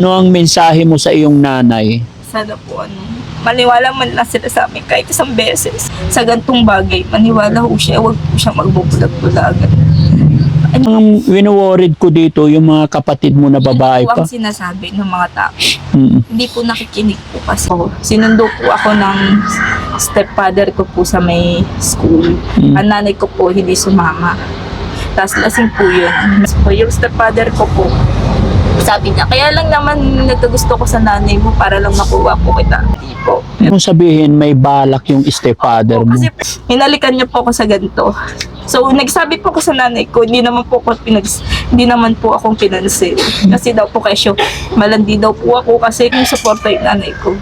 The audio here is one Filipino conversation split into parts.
Ano ang mensahe mo sa iyong nanay? Sana po maniwala man lang sila sa amin kahit isang beses. Sa gantong bagay, maniwala ho siya, huwag po siya magbubulag-bulagan. Ang wino-worried ko dito, yung mga kapatid mo na babae Yun po pa. ang sinasabi ng mga tao. Mm. Hindi po nakikinig po kasi. Sinundo po ako ng stepfather ko po sa may school. Ang nanay ko po hindi sumama. Tapos lasing po yun. So, yung stepfather ko po, sabi niya, kaya lang naman nagkagusto ko sa nanay mo para lang makuha po kita. Hindi po. Kung sabihin may balak yung stepfather mo. Kasi hinalikan niya po ako sa ganito. So, nagsabi po ko sa nanay ko, hindi naman po akong pinansin. Kasi daw po kesyo, malandi daw po ako kasi kung suporta yung nanay ko.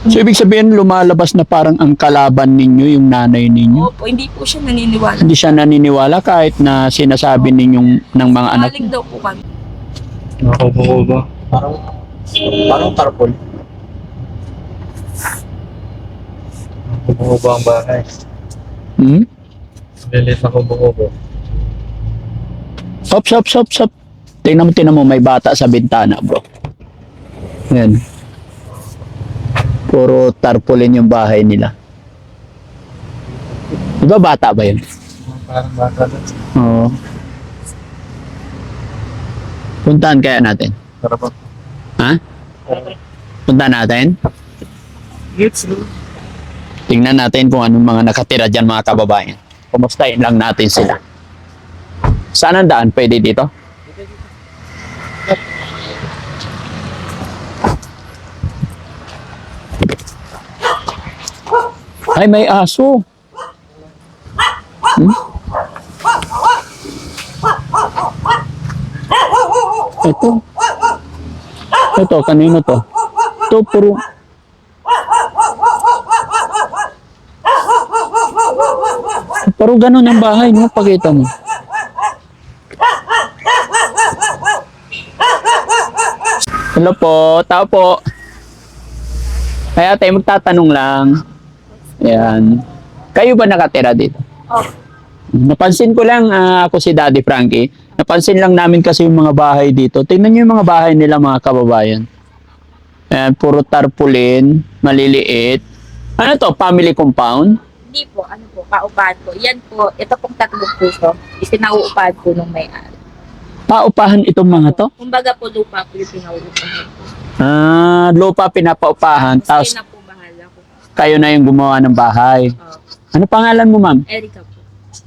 So, ibig sabihin lumalabas na parang ang kalaban ninyo, yung nanay ninyo. Opo, hindi po siya naniniwala. Hindi siya naniniwala kahit na sinasabi ninyong ng mga anak. Maling daw po kami. Nakubuko ba? Parang tarpol. Nakubuko ba ang bahay? Hmm? Lilit na kubuko. Stop. Tingnan mo, may bata sa bintana, bro. Yan. Puro tarpaulin yung bahay nila. Di ba bata ba yun? Parang bata doon. Oo. Puntahan kaya natin. Tara po. Ha? Puntahan natin? Gets no? Tingnan natin kung anong mga nakatira dyan, mga kababayan. Kumustahin lang natin sila. Saan ang daan? Pwede dito? Ay, may aso. Hmm? Ito, kanino to? Ito, puro. Pero ganun ang bahay, no? Pakita mo. Hello po, tao po. Kaya tayo magtatanong lang. Yan. Kayo ba nakatira dito? Opo. Napansin ko lang, ako si Daddy Frankie. Napansin lang namin kasi yung mga bahay dito. Tingnan nyo yung mga bahay nila, mga kababayan. Ayan, puro tarpaulin, maliliit. Ano to, family compound? Hindi po, paupahan po. Yan po, ito pong 3 puso, isinauupahan po nung may-ari. Paupahan itong mga to? Kumbaga po, lupa po yung pinauupahan. Lupa pinapaupahan, tapos Tapos na po bahala ko. kayo na yung gumawa ng bahay. Ano pangalan mo, ma'am? Erica po.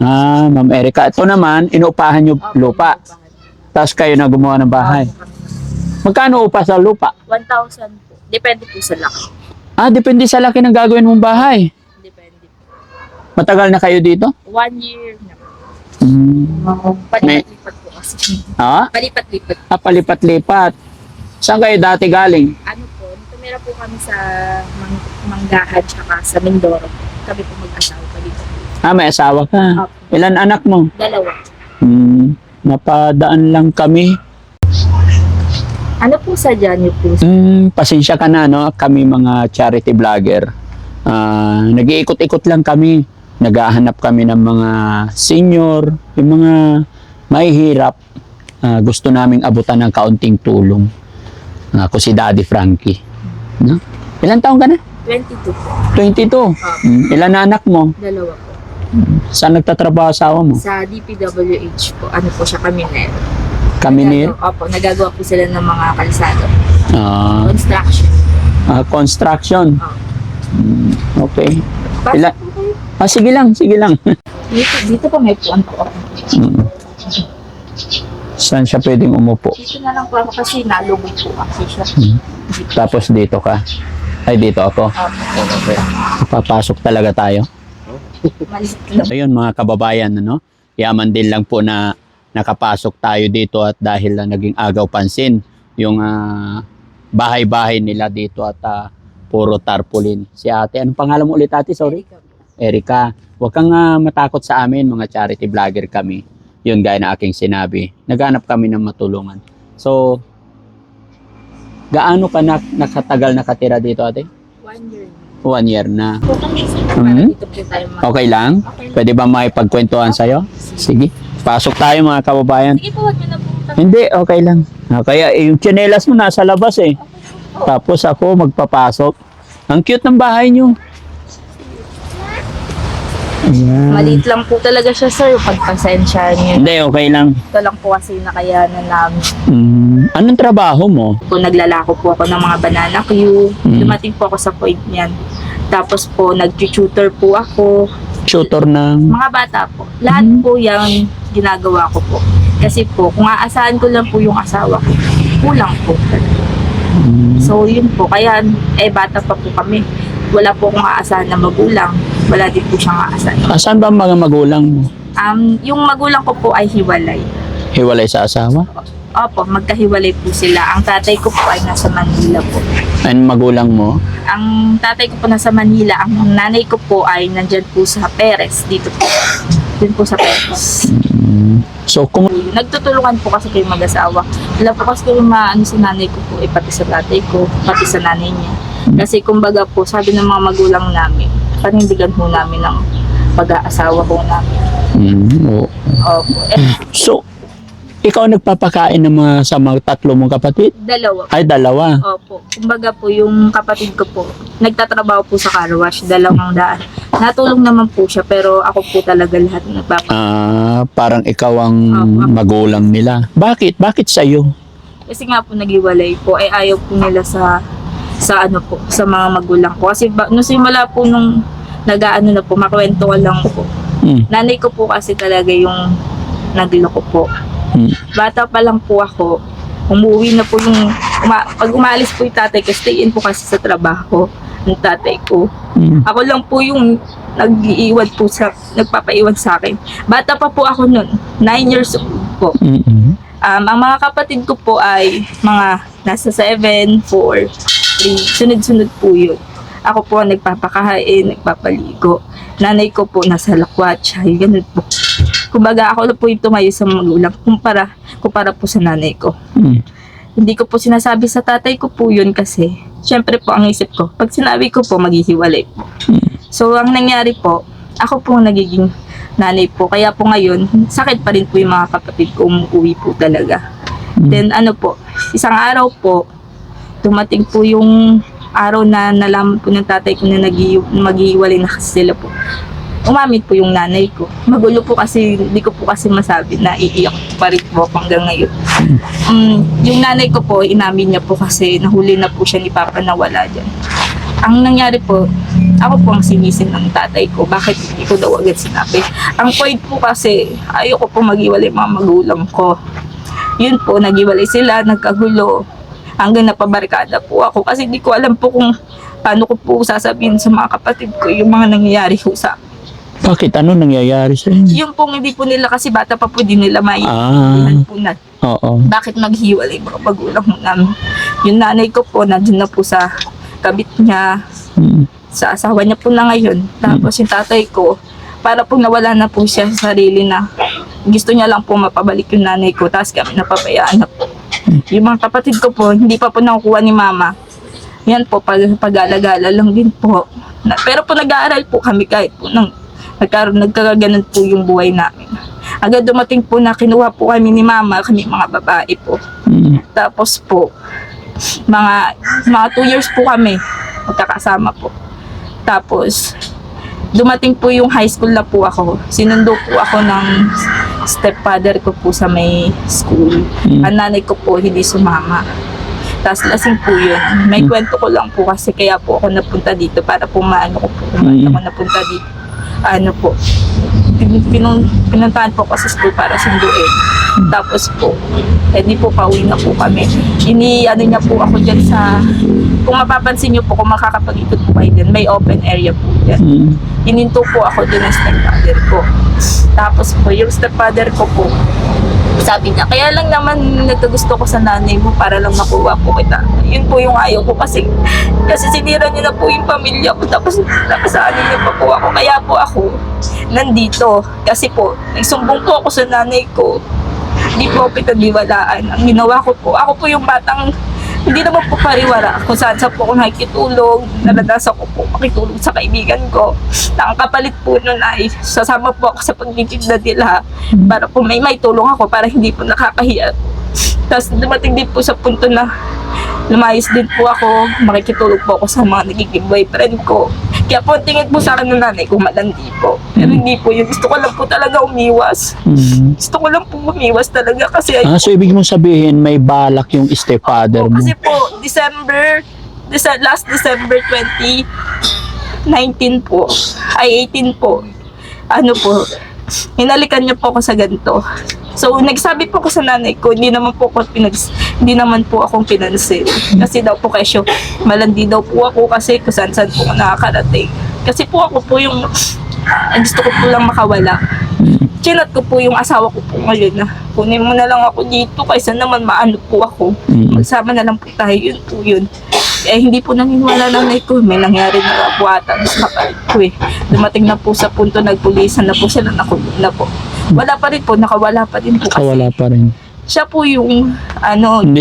Ma'am Erica. Ito naman, inuupahan nyo Opo, lupa. inuupahan. Tapos kayo na gumawa ng bahay. Opo, kami. Magkano upa sa lupa? 1,000 po. Depende po sa laki. Depende sa laki ng gagawin mong bahay. Depende po. Matagal na kayo dito? 1 year na po. Palipat-lipat po kasi. Palipat-lipat. Palipat-lipat. Saan kayo dati galing? Ano po, tumira po kami sa Manggahan tsaka sa Mindoro. Kami po mag-asawa pa dito. May asawa ka. Opo. Ilan anak mo? 2. Napadaan lang kami. Ano po sa dyan yung puso? Pasensya ka na, no? Kami mga charity vlogger. Nag-iikot-ikot lang kami. Naghahanap kami ng mga senior, yung mga mahihirap. Gusto naming abutan ng kaunting tulong. Ako si Daddy Frankie. No? Ilan taon ka na? 22 po. 22. Ilan na anak mo? 2 po. Saan nagtatrabaho asawa mo? Sa DPWH po, ano po siya, Kaminero. Kami ni Opo, nagagawa po sila ng mga kalsado. ah, Construction. construction. Okay. Pasok Ila- po kayo. Sige lang. Dito po may puwan po ako. Saan siya pwedeng umupo? Dito na lang po ako kasi nalugod po kasi siya. Tapos dito ka. Ay, dito ako. Opo. Papasok talaga tayo. Maliit lang. Ayun, mga kababayan, ano? Yaman din lang po na nakapasok tayo dito at dahil naging agaw pansin yung bahay-bahay nila dito at puro tarpaulin. Si ate, anong pangalan mo ulit ate? Sorry? Erica. Huwag kang matakot sa amin, mga charity vlogger kami. Yun, gaya na aking sinabi. Naghanap kami ng matulungan. So, gaano ka nakatagal nakatira dito ate? 1 year. 1 year na. Po kami sa dito po tayo Okay lang? Okay. Pwede ba makipagkwentuhan sa'yo? Sige. Pasok tayo mga kababayan. Sige po, wag niyo na po. Hindi, okay lang. Kaya yung tsinelas mo nasa labas eh. Tapos ako magpapasok. Ang cute ng bahay nyo. Ayan. Maliit lang po talaga siya, sir. Pagpasensya niyo. Hindi, okay lang. Ito lang po kasi yung nakayanan namin. Anong trabaho mo? Po, naglalako po ako ng mga banana queue. Dumating po ako sa point niyan. Tapos po, nag-tutor po ako. Tutor ng... Mga bata po. Lahat po yung ginagawa ko po. Kasi po, kung aasahan ko lang po yung asawa ko, kulang po. So, yun po. Kaya, bata pa po kami. Wala po akong aasahan na magulang. Wala din po siyang aasahan. Saan ba ang mga magulang mo? Yung magulang ko po ay hiwalay. Hiwalay sa asawa? Opo, magkahiwalay po sila. Ang tatay ko po ay nasa Manila po. Ang magulang mo? Ang tatay ko po nasa Manila. Ang nanay ko po ay nandyan po sa Perez. Dito po. Dito po sa Perez. So, kung... Nagtutulungan po kasi kayo mag-asawa. Wala po kasi kayo maano sa nanay ko po, pati sa tatay ko, pati sa nanay niya. Kasi kumbaga po, sabi ng mga magulang namin, panindigan po namin ng pag-aasawa po namin. Oo. Opo. So, ikaw nagpapakain ng sa mga tatlo mong kapatid? Dalawa. Ay, dalawa. Opo. Kumbaga po, yung kapatid ko po, nagtatrabaho po sa car wash, 200. Natulong naman po siya, pero ako po talaga lahat nagpapakain. Parang ikaw ang magulang nila. Bakit? Bakit sa'yo? Kasi nga po naghiwalay po, ayaw po nila sa ano po, sa mga magulang ko. Kasi nung simula po nung nag-aano na po, makwento ko lang po. Nanay ko po kasi talaga yung nagloko po. Bata pa lang po ako, umuwi na po yung, pag umalis po yung tatay ko, stay in po kasi sa trabaho ng tatay ko. Ako lang po yung nagpapaiwan sa akin. Bata pa po ako nun, 9 years old po. Ang mga kapatid ko po ay mga nasa 7, 4, 3, sunod-sunod po yun. Ako po ang nagpapakain, nagpapaligo. Nanay ko po nasa lakwat, siya, ganun po. Kumbaga ako lang po yung tumayo sa magulang kumpara po sa nanay ko. Hindi ko po sinasabi sa tatay ko po yun kasi syempre po ang isip ko, pag sinabi ko po maghihiwalay po. So ang nangyari po, ako po nagiging nanay po. Kaya po ngayon, sakit pa rin po yung mga kapatid ko, umuwi po talaga. Then ano po, isang araw po, dumating po yung araw na nalaman po ng tatay ko na maghihiwalay na kasi sila po. Umamit po yung nanay ko. Magulo po kasi, hindi ko po kasi masabi na iiyak pa rin po hanggang ngayon. Yung nanay ko po, inamin niya po kasi nahuli na po siya ni Papa na wala dyan. Ang nangyari po, ako po ang sinisin ng tatay ko. Bakit hindi ko daw agad sinabi? Ang point po kasi, ayoko po mag-iwalay mga magulang ko. Yun po, nag-iwalay sila, nagkagulo. Hanggang napabarikada po ako kasi hindi ko alam po kung paano ko po sasabihin sa mga kapatid ko yung mga nangyayari po sa akin. Bakit? Ano nangyayari sa inyo? Yung pong hindi po nila kasi bata pa po din nila maintindihan po na. Oo. Bakit maghiwalay mga magulang mo namin? Yung nanay ko po, nandun na po sa kabit niya, sa asawa niya po na ngayon. Tapos yung tatay ko, para po nawala na po siya sa sarili na gusto niya lang po mapabalik yung nanay ko. Tapos kami napabayaan na po. Yung mga kapatid ko po, hindi pa po nakukuha ni mama. Yan po, pag-alagala lang din po. Pero po nag-aaral po kami kahit po nagkaganon po yung buhay namin. Agad dumating po na kinuha po kami ni mama, kami mga babae po. Tapos po, mga 2 years po kami magkakasama po. Tapos, dumating po yung high school na po ako. Sinundo po ako ng stepfather ko po sa may school. Ang nanay ko po hindi sumama. Tapos lasing po yun. May kwento ko lang po kasi kaya po ako napunta dito para po maano ko po kung ako napunta dito. Ano po, pinuntahan po ko sa school para sunduin. Tapos po, di po pauwi na po kami. Ano niya po ako dyan sa, kung mapapansin niyo po, kung makakapag-ikot po kayo dyan, may open area po dyan. Ininto po ako dyan ng stepfather ko. Tapos po, yung stepfather ko po, sabi niya, kaya lang naman nagkagusto ko sa nanay mo para lang makuha po kita. Yun po yung ayaw ko kasi sinira niya na po yung pamilya ko tapos nakasali niya pa po ako. Kaya po ako nandito kasi po nagsumbong po ako sa nanay ko. Hindi po pinaghiwalaan. Ang ginawa ko po, ako po yung batang hindi naman po pariwara kung saan po ako nakikitulog, naranasan ko po makitulog sa kaibigan ko. Ang kapalit po nun ay sasama po ako sa pagtitinda nila para po may tulong ako para hindi po nakakahiya. Tapos dumating din po sa punto na lumayas din po ako, makikitulog po ako sa mga nagiging boyfriend ko. Kaya po tingin po sa akin ng nanay ko malandi po. Pero hindi po yun. Gusto ko lang po talaga umiwas. Gusto ko lang po umiwas talaga kasi So ibig mong sabihin may balak yung stepfather mo? kasi po, last December 2019 po, ay 18 po, ano po, hinalikan niya po ako sa ganito. So, nagsabi po ako sa nanay ko, hindi naman po akong pinansin. Kasi daw po kesyo, malandi daw po ako kasi kung saan-saan po ako nakakarating. Kasi po ako po yung, gusto ko po lang makawala. Chinat ko po yung asawa ko po ngayon na kunin mo na lang ako dito kaysa naman maano po ako. Magsama na lang po tayo, yun po yun. Eh, hindi po naniniwala nanay ko. May nangyari na po ata sa kapalit ko eh. Dumating na po sa punto, nagpulisan na po sila, nakulong na po. Wala pa rin po, nakawala pa din po. Nakawala pa rin. Siya po yung, Hindi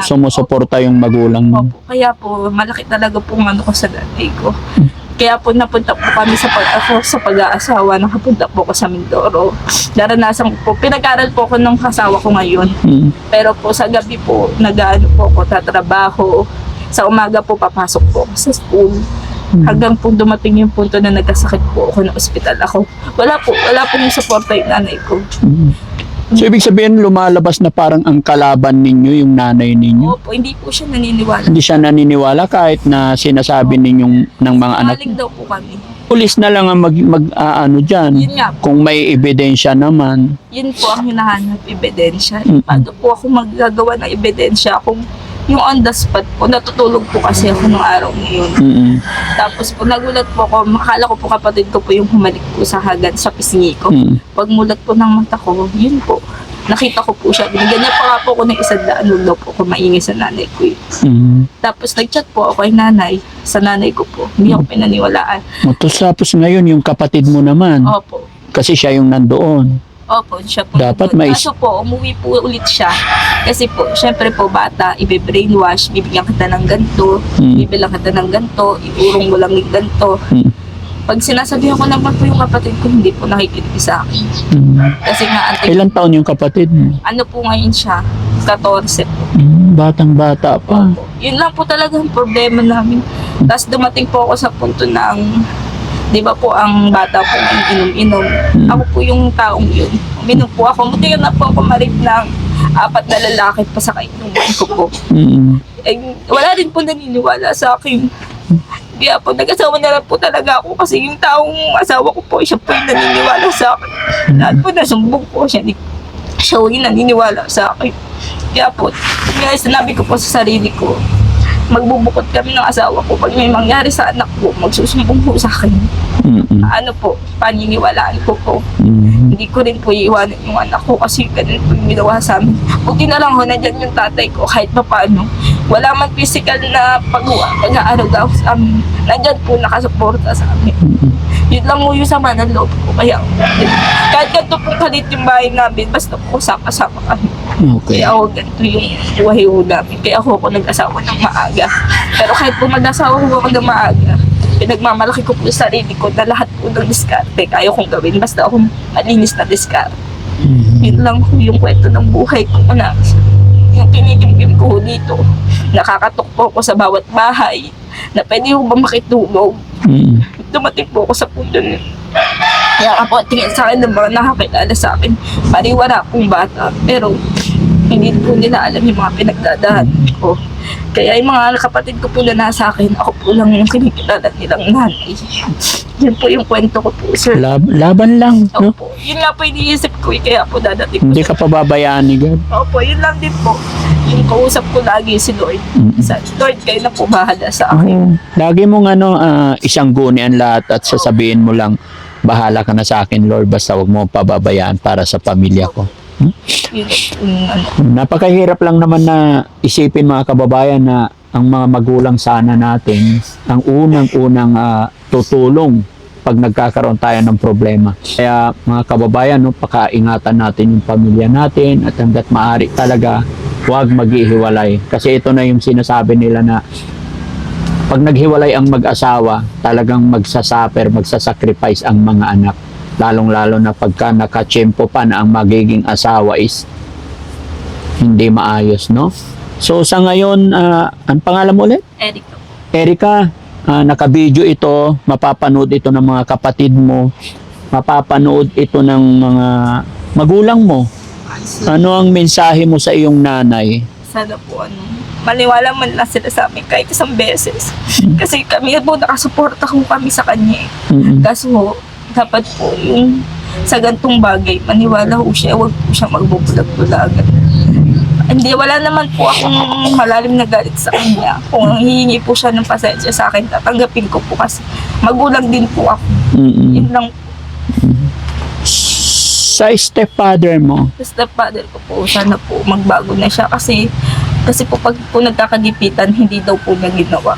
sumusuporta yung magulang mo. Opo, kaya po, malaki talaga po ano ko sa nanay ko. Kaya po napunta po kami sa pag-aasawa, nakapunta po ako sa Mindoro. Naranasan ko po, pinag-aral po ako ng kasawa ko ngayon. Pero po sa gabi po, nag-ano po ako, tatrabaho. Sa umaga po, papasok po ako sa school. Hanggang po dumating yung punto na nagkasakit po ako na ospital ako. Wala po yung suporta yung nanay ko. So ibig sabihin lumalabas na parang ang kalaban ninyo, yung nanay ninyo? Opo, hindi po siya naniniwala. Hindi siya naniniwala kahit na sinasabi ninyong ng mga anak. Maling daw po kami. Pulis na lang ang ano dyan. Yun nga po. Kung may ebidensya naman. Yun po ang hinahanap, ebidensya. Paano po ako maggagawa ng ebidensya kung yung on the spot po, natutulog po kasi ako nung araw ngayon. Tapos po, nagulat po ako, akala ko po kapatid ko po yung humalik po sa hagad sa pisngi ko. Pagmulat po ng mata ko, yun po, nakita ko po siya. Binigyan niya pa nga po ako ng 100 daw po ako maingay sa nanay ko. Tapos nag-chat po ako kay nanay, sa nanay ko po. Hindi ako pinaniwalaan. Tapos ngayon, yung kapatid mo naman, Opo. kasi siya yung nandoon. Opo, siya po. Dapat may- Kaso po, umuwi po ulit siya. Kasi po, syempre po, bata, ibe-brainwash, bibigyan kita ng ganito, bibilang kita ng ganito, iurong mo lang yung ganito. Pag sinasabihan ko naman po yung kapatid ko, hindi po nakikinig sa akin. Kasi nga, Ilang taon yung kapatid mo? ano po ngayon siya, 14 po. Batang-bata pa. Yun lang po talaga ang problema namin. Tapos dumating po ako sa punto ng, di ba po ang bata po ang inom-inom. Ako po yung taong yun. Uminom po ako. Buti na po ako marip ng 4 na lalaki pa sa kainuman ko po. Eh, wala rin po naniniwala sa akin. Kaya po, nag-asawa na lang po talaga ako kasi yung taong asawa ko po, siya po yung naniniwala sa akin. Lahat po nasumbong po siya. Siya yung naniniwala sa akin. Kaya po, kaya sinabi ko po sa sarili ko, magbubukod kami ng asawa ko. Pag may mangyari sa anak ko, magsusumbong po sa akin. Ano po, paniniwalaan ko po. Hindi ko rin po iiwanan yung anak ko kasi ganun po yung ginawa sa amin. Buti na lang ho, nandyan yung tatay ko kahit pa paano. Wala man physical na pag-aaragaw sa amin. Nandyan po nakasuporta sa amin. Yun lang mo yung sama ng loob ko. Kaya kahit ganito po kalit yung bahay namin, basta po sama-sama kami. Okay. Kaya ako ganito yung buhay ko namin. Kaya ako nag-asawa ng maaga. Pero kahit po mag-asawa ko ako ng maaga, pinagmamalaki ko po sa sarili ko na lahat po ng diskarte kaya kong gawin. Basta akong malinis na diskarte. Yun lang po yung kwento ng buhay ko na yung kinikimkim ko dito. Nakakatok po ako sa bawat bahay na pwede ko ba makitulog. Dumating po ako sa punto na kaya po tingin sa akin ng mga nakakilala sa akin. Pariwara pong bata. Pero hindi po nila alam yung mga pinagdadaan ko. Kaya yung mga kapatid ko po na nasa akin, ako po lang yung kinikilala nilang nanay. Yun po yung kwento ko po, sir. Laban lang, no? Opo. Yun nga po iniisip ko, kaya po dadating Hindi po. ka pababayaan ni God. Opo, yun lang din po. Yung kausap ko lagi si Lord. Lord, kayo na po bahala sa akin. Lagi mong isang guni ang lahat at sasabihin mo lang, bahala ka na sa akin, Lord, basta wag mo pababayaan para sa pamilya ko. Yun, ano. Napakahirap lang naman na isipin mga kababayan na ang mga magulang sana natin ang unang-unang tutulong pag nagkakaroon tayo ng problema. Kaya mga kababayan, no, pakaingatan natin yung pamilya natin at hanggat maaari talaga huwag maghihiwalay. Kasi ito na yung sinasabi nila na pag naghiwalay ang mag-asawa, talagang magsasacrifice ang mga anak. Lalong-lalo na pagka nakachempo pa na ang magiging asawa is hindi maayos, no? So sa ngayon, ang pangalan mo ulit? Erica. Erica, naka-video ito, mapapanood ito ng mga kapatid mo, mapapanood ito ng mga magulang mo. Ano ang mensahe mo sa iyong nanay? Sana po maniwala man lang sila sa amin kahit isang beses. Kasi kami po nakasuporta kung kami sa kanya. Mm-mm. Kaso dapat po yung sa gantong bagay, maniwala ho siya, huwag po siya magbubulag-bulagan. Hindi, wala naman po akong malalim na galit sa kanya. Kung hihingi po siya ng pasensya sa akin, tatanggapin ko po kasi magulang din po ako. Mm-mm. Yun lang po. Sa stepfather mo, Sa stepfather ko po, sana po magbago na siya kasi po pag po nagkakagipitan, hindi daw po niya ginawa.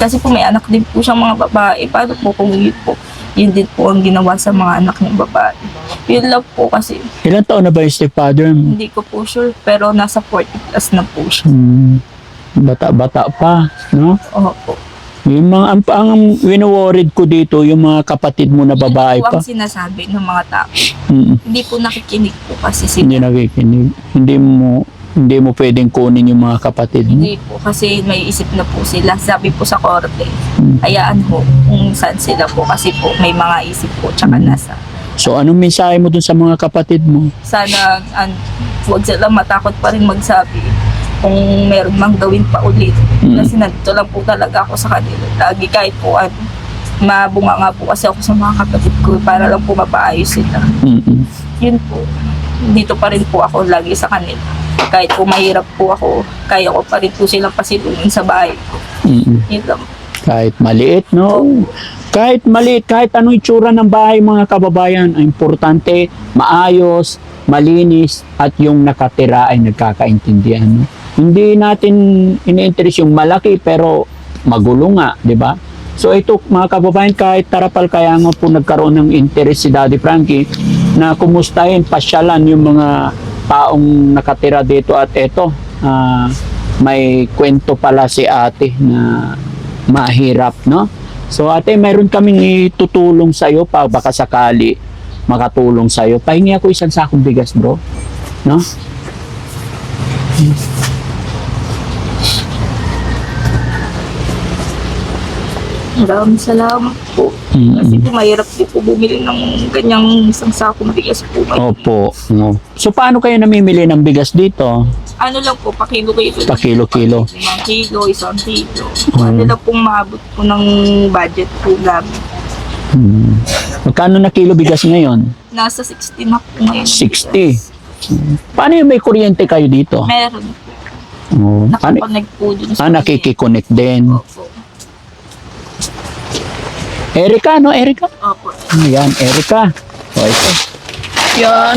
Kasi po may anak din po siyang mga babae. Paano po kung yun din po ang ginawa sa mga anak ng babae. Yun lang po kasi ilang taon na ba yung stepfather mo? hindi ko po sure pero nasa 40 plus na po siya. Bata-bata pa, no? Opo. Yung mga, ang wino-worried ko dito, yung mga kapatid mo na babae Yun po pa. ang sinasabi ng mga tao. Mm. Hindi po nakikinig po kasi Hindi sila. nakikinig. Hindi mo pwedeng kunin yung mga kapatid mo. Hindi po kasi may isip na po sila. Sabi po sa korte, Mm. hayaan ho kung saan sila po kasi po may mga isip po tsaka nasa. So, anong mensahe mo dun sa mga kapatid mo? Sana huwag sila matakot pa rin magsabi kung meron mang gawin pa ulit. Mm. Kasi nandito lang po talaga ako sa kanila. Lagi kahit po mabunga nga po kasi ako sa mga kapatid ko para lang po mapaayos sila. Mm-mm. Yun po. Dito pa rin po ako lagi sa kanila. Kahit po mahirap po ako, kaya ko pa rin po silang pasilungin sa bahay ko. Mm-mm. Yun lang. Kahit maliit, no? Kahit maliit, kahit anong itsura ng bahay, mga kababayan, ang importante, maayos, malinis, at yung nakatira ay nagkakaintindihan. No? Hindi natin ini-interest yung malaki, pero magulo nga, di ba? So ito, mga kababayan, kahit tarapal, kaya nga po nagkaroon ng interest si Daddy Frankie na kumustahin, pasyalan yung mga taong nakatira dito at ito. May kwento pala si ate na mahirap, no? So ate, mayroon kaming itutulong sa'yo pa baka sakali makatulong sa'yo. Pahingi ako isang sakong bigas, bro. No? Maraming salamat po. Kasi po mahirap din po bumili ng ganyang isang sakong bigas po. Opo. No. So paano kayo namimili ng bigas dito? Ano lang po, pakilo-kilo. Pakilo-kilo. 5 kilo, 1 kilo. Ano lang pong maabot po ng budget po namin. Magkano na kilo bigas ngayon? Nasa 60 na po ngayon. 60. Paano yung may kuryente kayo dito? Meron po. Oh. Nakakonect po dun sa Nakikiconnect din. Opo. Erica, no? Erica? Opo. Ayan, Erica. O, ito. Yan.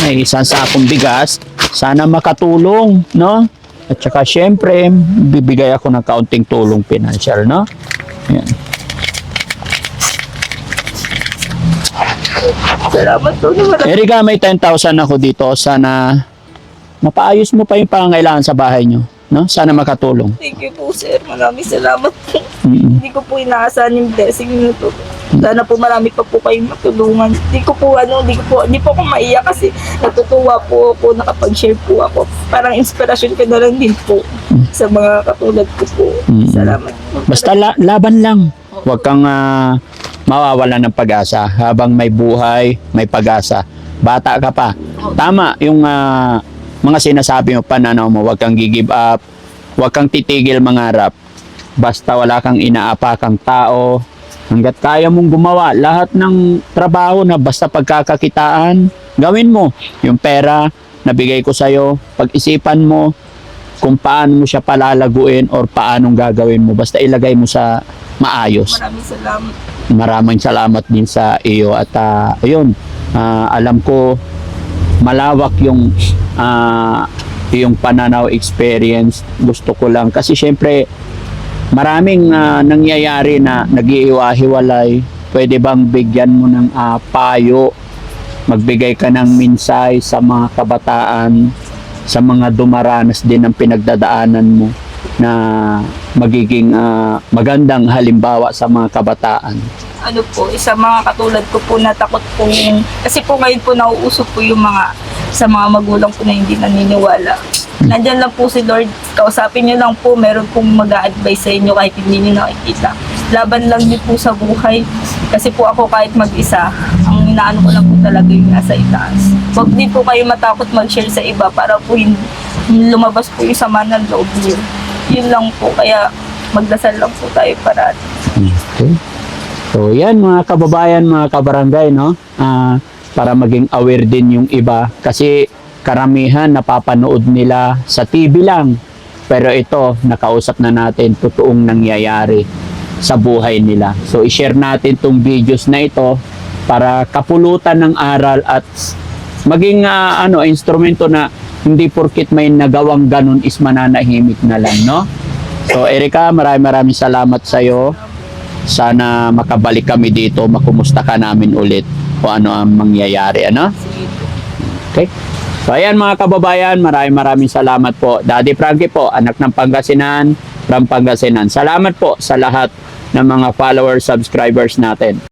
May isang sakong bigas. Sana makatulong, no? At saka, syempre, bibigay ako ng kaunting tulong financial, no? Ayan. Salamat po naman. Erica, may 10,000 ako dito. Sana mapaayos mo pa yung pangangailangan sa bahay nyo, no? Sana makatulong. Thank you po, sir. Maraming salamat po. Mm-mm. Hindi ko po inaasahan yung blessing nyo to. Sana po marami pa po kayong matulungan. Hindi po ako maiyak kasi natutuwa po ako, nakapag-share po ako. Parang inspirasyon ka na lang din po sa mga katulad ko po. Salamat po. Basta laban lang. Huwag kang mawawalan ng pag-asa. Habang may buhay, may pag-asa. Bata ka pa. Tama yung mga sinasabi mo, pananaw mo. Huwag kang give up. Huwag kang titigil mangarap. Basta wala kang inaapakang tao. Hanggat kaya mong gumawa lahat ng trabaho na basta pagkakakitaan, gawin mo. Yung pera na bigay ko sa'yo, pag-isipan mo kung paano mo siya palalaguin or paanong gagawin mo. Basta ilagay mo sa maayos. Maraming salamat. Maraming salamat din sa iyo at ayun, alam ko malawak yung pananaw experience. Gusto ko lang kasi syempre maraming nangyayari na nag-iiwa-hiwalay. Pwede bang bigyan mo ng payo, magbigay ka ng minsay sa mga kabataan, sa mga dumaranas din ng pinagdadaanan mo na magiging magandang halimbawa sa mga kabataan. ano po, isa mga katulad ko po na takot po yung, kasi po ngayon po nauuso po yung mga, sa mga magulang po na hindi naniniwala. Nandyan lang po si Lord, kausapin niyo lang po, meron pong mag-a-advise sa inyo kahit hindi niyo nakikita. Laban lang niyo po sa buhay, kasi po ako kahit mag-isa, ang inaano ko lang po talaga yung nasa itaas. Huwag din po kayo matakot mag-share sa iba para po hindi lumabas po yung sama ng loob niyo. Yun lang po, kaya magdasal lang po tayo parati. Okay. So yan mga kababayan, mga kabarangay, no? Para maging aware din yung iba kasi karamihan napapanood nila sa TV lang. Pero ito, nakausap na natin, totoong nangyayari sa buhay nila. So i-share natin tong videos na ito para kapulutan ng aral at maging instrumento na hindi porkit may nagawang ganun is mananahimik na lang, no? So Erica, maraming salamat sa iyo. Sana makabalik kami dito, makumusta ka namin ulit kung ano ang mangyayari, ano? Okay. So ayan mga kababayan, maraming salamat po. Daddy Frankie po, anak ng Pangasinan, from Pangasinan. Salamat po sa lahat ng mga followers, subscribers natin.